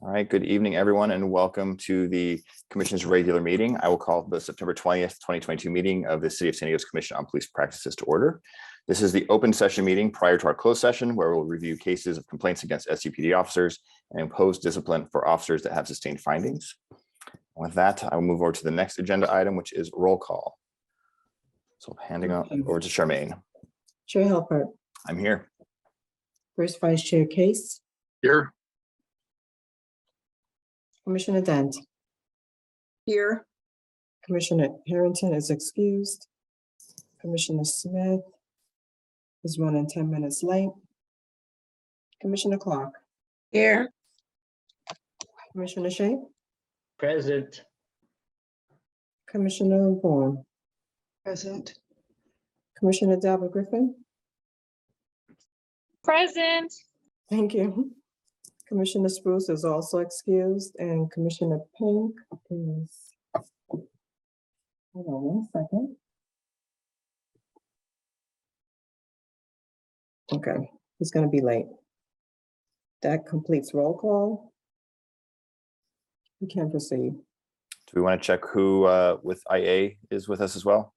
All right, good evening, everyone, and welcome to the Commission's regular meeting. I will call the September 20th, 2022 meeting of the City of San Diego's Commission on Police Practices to order. This is the open session meeting prior to our closed session, where we'll review cases of complaints against SCPD officers and impose discipline for officers that have sustained findings. With that, I will move over to the next agenda item, which is roll call. So handing over to Charmaine. Chair Halpert. I'm here. First Vice Chair Case. Here. Commissioner Dent. Here. Commissioner Harrington is excused. Commissioner Smith is running 10 minutes late. Commissioner Clark. Here. Commissioner Shea. Present. Commissioner Vaughn. Present. Commissioner Dalbert Griffin. Present. Thank you. Commissioner Spruce is also excused, and Commissioner Pink is, hold on 1 second. Okay, he's gonna be late. That completes roll call. We can proceed. Do we want to check who with IA is with us as well?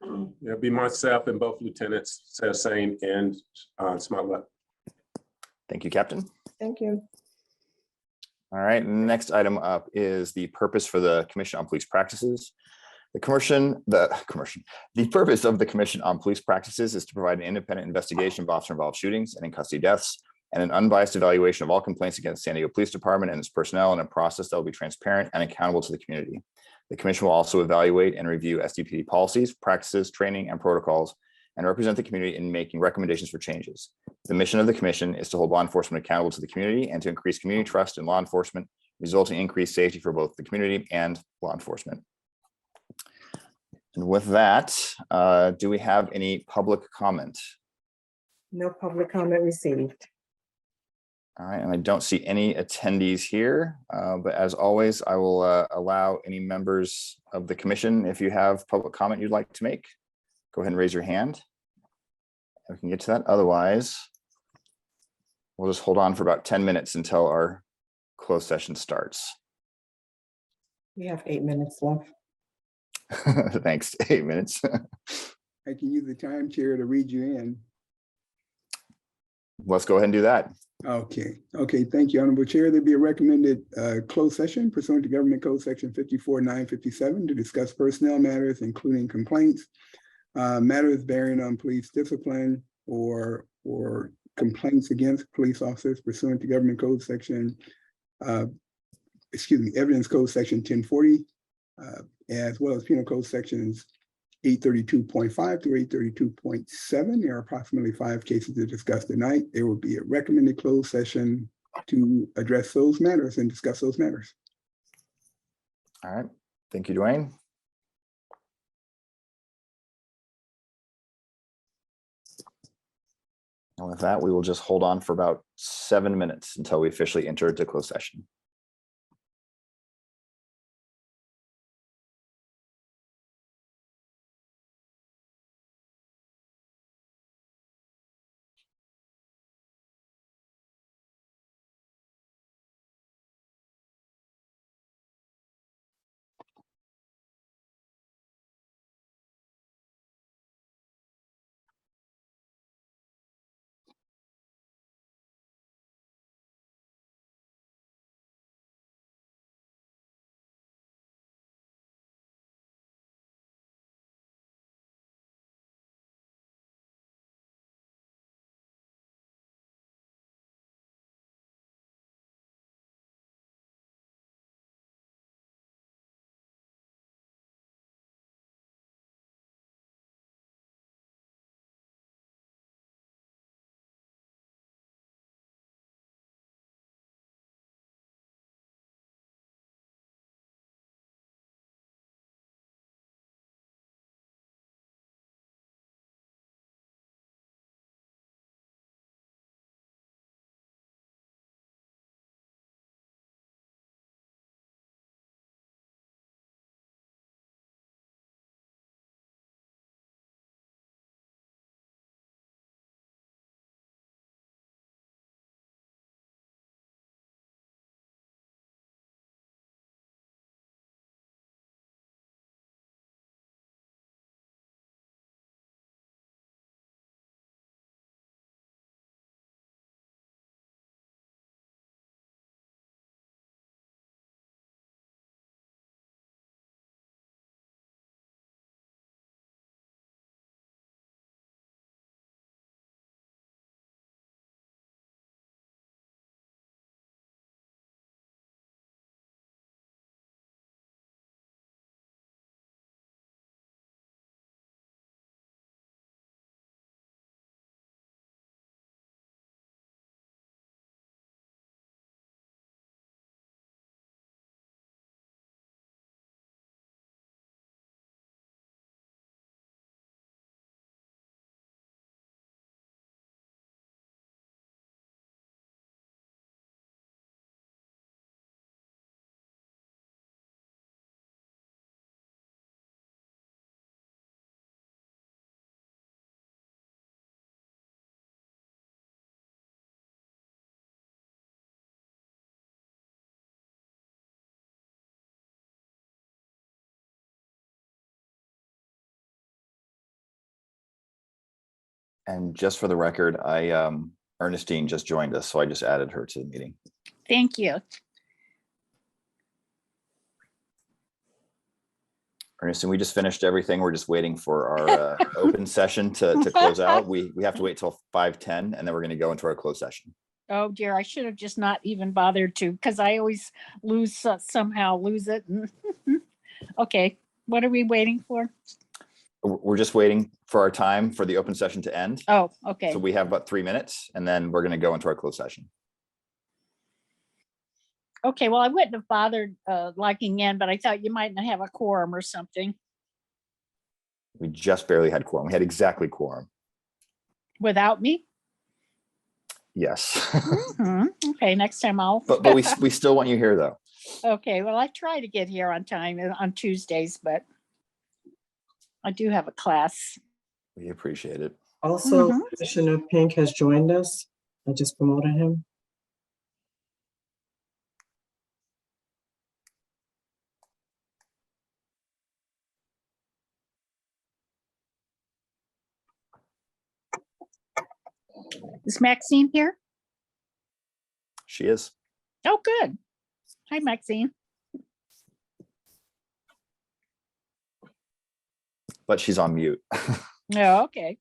It'll be myself and both lieutenants, Sain and Smollett. Thank you, Captain. Thank you. All right, next item up is the purpose for the Commission on Police Practices. The purpose of the Commission on Police Practices is to provide an independent investigation of officer-involved shootings and in-custody deaths, and an unbiased evaluation of all complaints against San Diego Police Department and its personnel in a process that will be transparent and accountable to the community. The Commission will also evaluate and review SDPD policies, practices, training, and protocols, and represent the community in making recommendations for changes. The mission of the Commission is to hold law enforcement accountable to the community and to increase community trust in law enforcement, resulting in increased safety for both the community and law enforcement. And with that, do we have any public comment? No public comment received. All right, and I don't see any attendees here, but as always, I will allow any members of the Commission, if you have public comment you'd like to make, go ahead and raise your hand. We can get to that. Otherwise, we'll just hold on for about 10 minutes until our closed session starts. We have 8 minutes left. Thanks, 8 minutes. I can use the time chair to read you in. Let's go ahead and do that. Okay, thank you, Honorable Chair. There'd be a recommended closed session pursuant to Government Code Section 54-957 to discuss personnel matters, including complaints, matters bearing on police discipline or complaints against police officers pursuant to Government Code Section, Evidence Code Section 1040, as well as Penal Code Sections 832.5 through 832.7. There are approximately 5 cases to discuss tonight. There will be a recommended closed session to address those matters and discuss those matters. All right, thank you, Dwayne. And with that, we will just hold on for about 7 minutes until we officially enter into closed session. And just for the record, Ernestine just joined us, so I just added her to the meeting. Thank you. Ernestine, we just finished everything. We're just waiting for our open session to close out. We have to wait till 5:10 and then we're going to go into our closed session. Oh dear, I should have just not even bothered to, because I always somehow lose it. Okay, what are we waiting for? We're just waiting for our time for the open session to end. Oh, okay. So we have about 3 minutes and then we're going to go into our closed session. Okay, well, I wouldn't have bothered logging in, but I thought you might not have a quorum or something We just barely had quorum. We had exactly quorum. without me. Yes. Mhm. Okay, next time I'll. But we still want you here though. Okay, well, I try to get here on time on Tuesdays, but I do have a class. We appreciate it. Also, Mhm. Commissioner Pink has joined us. I just promoted him. Is Maxine here? She is. Oh, good. Hi, Maxine. But she's on mute. Oh, okay.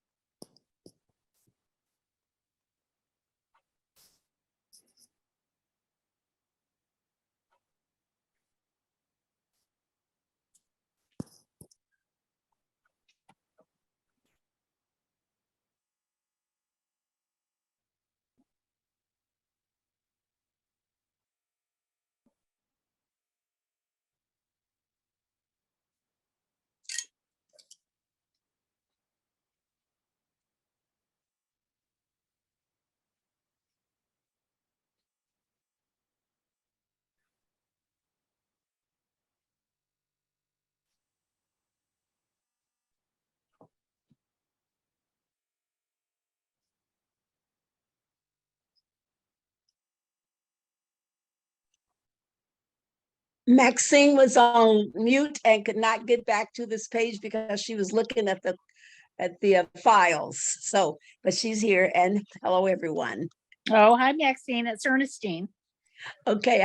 Maxine was on mute and could not get back to this page because she was looking at the files. So, but she's here, and hello, everyone. Oh, hi, Maxine. It's Ernestine. Okay,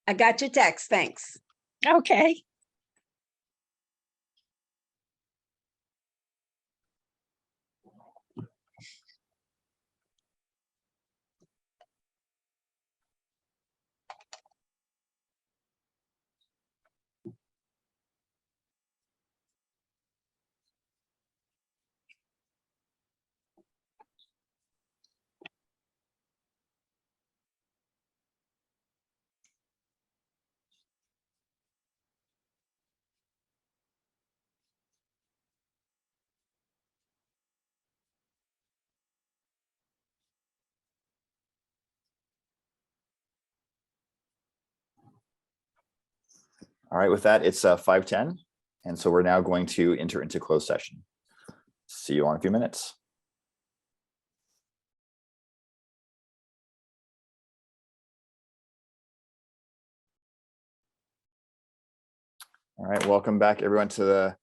I got your text. Thanks. Okay. All right, with that, it's 5:10. And so we're now going to enter into closed session. See you on a few minutes. All right, welcome back everyone to the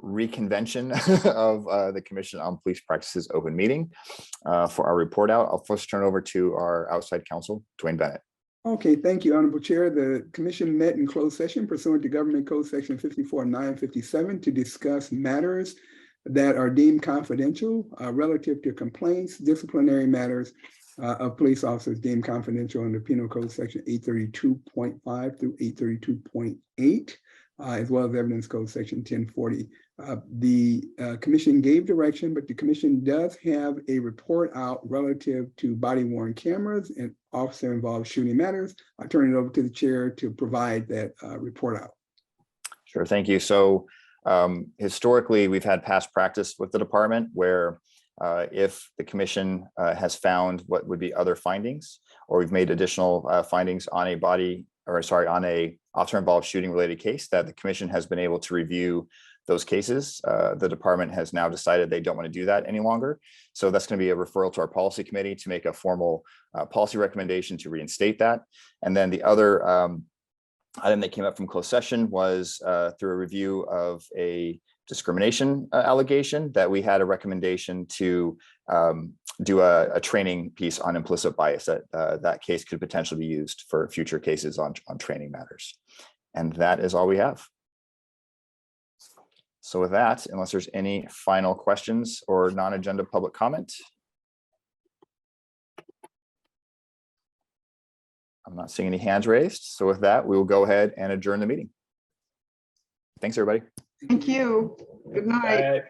reconvention of the Commission on Police Practices open meeting. For our report out, I'll first turn over to our outside counsel, Dwayne Bennett. Okay, thank you, Honorable Chair. The commission met in closed session pursuant to Government Code Section 54-957 to discuss matters that are deemed confidential relative to complaints, disciplinary matters of police officers deemed confidential under Penal Code Section 832.5 through 832.8, as well as Evidence Code Section 1040. The commission gave direction, but the commission does have a report out relative to body worn cameras and officer involved shooting matters. I turn it over to the chair to provide that report out. Sure, thank you. So historically, we've had past practice with the department where if the commission has found what would be other findings, or we've made additional findings on on a officer involved shooting related case that the commission has been able to review those cases. The department has now decided they don't want to do that any longer. So that's going to be a referral to our policy committee to make a formal policy recommendation to reinstate that. And then the other item that came up from closed session was through a review of a discrimination allegation, that we had a recommendation to do a training piece on implicit bias, that that case could potentially be used for future cases on training matters. And that is all we have. So with that, unless there's any final questions or non-agenda public comment, I'm not seeing any hands raised. So with that, we will go ahead and adjourn the meeting. Thanks, everybody. Thank you. Good night. Bye.